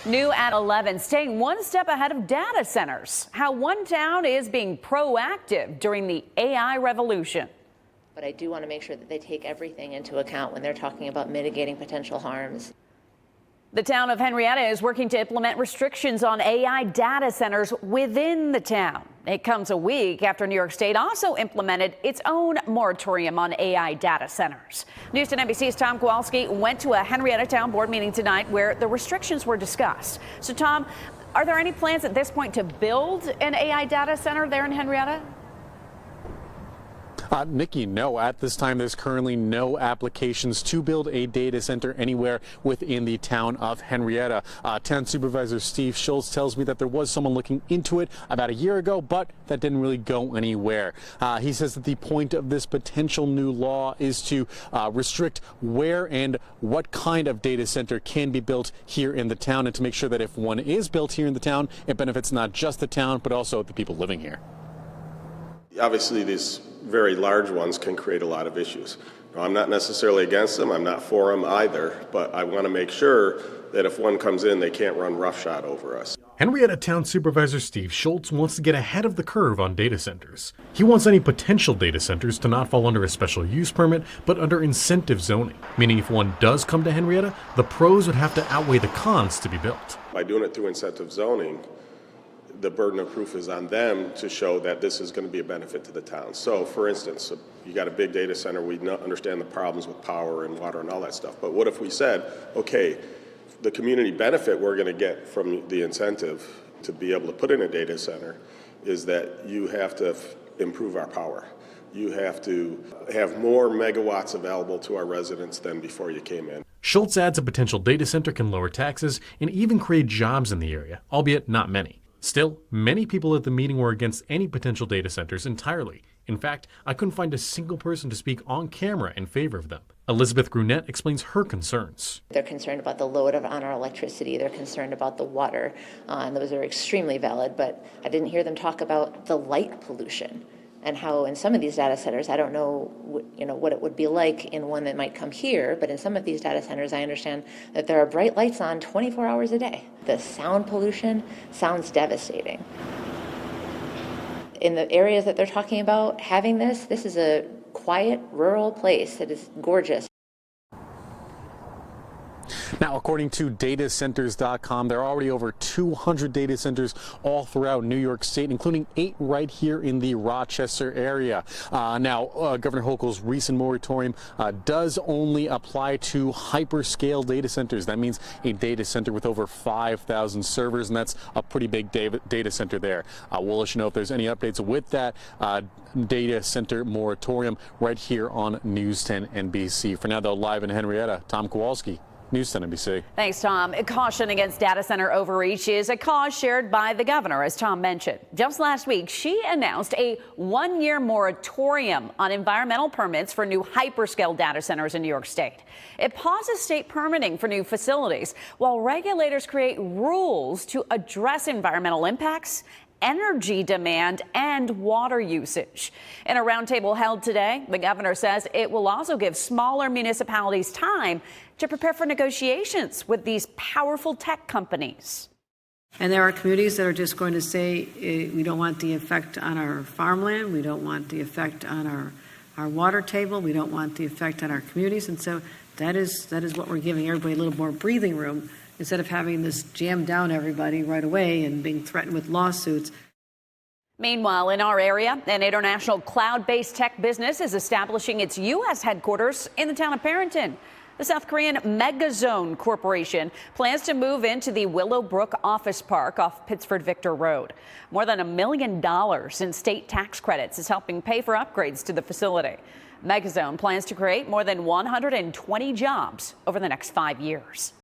New at 11, staying one step ahead of data centers. How one town is being proactive during the AI revolution. But I do want to make sure that they take everything into account when they're talking about mitigating potential harms. The town of Henrietta is working to implement restrictions on AI data centers within the town. It comes a week after New York State also implemented its own moratorium on AI data centers. News 10 NBC's Tom Kowalski went to a Henrietta Town Board meeting tonight where the restrictions were discussed. So, Tom, are there any plans at this point to build an AI data center there in Henrietta? Nikki, no. At this time, there's currently no applications to build a data center anywhere within the town of Henrietta. Town Supervisor Steve Schultz tells me that there was someone looking into it about a year ago, but that didn't really go anywhere. He says that the point of this potential new law is to restrict where and what kind of data center can be built here in the town, and to make sure that if one is built here in the town, it benefits not just the town, but also the people living here. Obviously, these very large ones can create a lot of issues. Now, I'm not necessarily against them. I'm not for them either, but I want to make sure that if one comes in, they can't run roughshod over us. Henrietta Town Supervisor Steve Schultz wants to get ahead of the curve on data centers. He wants any potential data centers to not fall under a special use permit, but under incentive zoning, meaning if one does come to Henrietta, the pros would have to outweigh the cons to be built. By doing it through incentive zoning, the burden of proof is on them to show that this is going to be a benefit to the town. So, for instance, you got a big data center, we understand the problems with power and water and all that stuff, but what if we said, okay, the community benefit we're going to get from the incentive to be able to put in a data center is that you have to improve our power. You have to have more megawatts available to our residents than before you came in. Schultz adds a potential data center can lower taxes and even create jobs in the area, albeit not many. Still, many people at the meeting were against any potential data centers entirely. In fact, I couldn't find a single person to speak on camera in favor of them. Elizabeth Grunette explains her concerns. They're concerned about the load on our electricity. They're concerned about the water, and those are extremely valid, but I didn't hear them talk about the light pollution and how in some of these data centers, I don't know what it would be like in one that might come here, but in some of these data centers, I understand that there are bright lights on 24 hours a day. The sound pollution sounds devastating. In the areas that they're talking about having this is a quiet, rural place that is gorgeous. Now, according to datacenters.com, there are already over 200 data centers all throughout New York State, including 8 right here in the Rochester area. Governor Hochul's recent moratorium does only apply to hyperscale data centers. That means a data center with over 5,000 servers, and that's a pretty big data center there. We'll let you know if there's any updates with that data center moratorium right here on News 10 NBC. For now, though, live in Henrietta, Tom Kowalski, News 10 NBC. Thanks, Tom. Caution against data center overreach is a cause shared by the governor, as Tom mentioned. Just last week, she announced a 1-year moratorium on environmental permits for new hyperscale data centers in New York State. It pauses state permitting for new facilities while regulators create rules to address environmental impacts, energy demand, and water usage. In a roundtable held today, the governor says it will also give smaller municipalities time to prepare for negotiations with these powerful tech companies. And there are communities that are just going to say, we don't want the effect on our farmland, we don't want the effect on our water table, we don't want the effect on our communities. And so that is what we're giving everybody a little more breathing room, instead of having this jam down everybody right away and being threatened with lawsuits. Meanwhile, in our area, an international cloud-based tech business is establishing its U.S. headquarters in the town of Parenton. The South Korean Megazone Corporation plans to move into the Willowbrook Office Park off Pittsford Victor Road. More than $1 million in state tax credits is helping pay for upgrades to the facility. Megazone plans to create more than 120 jobs over the next 5 years.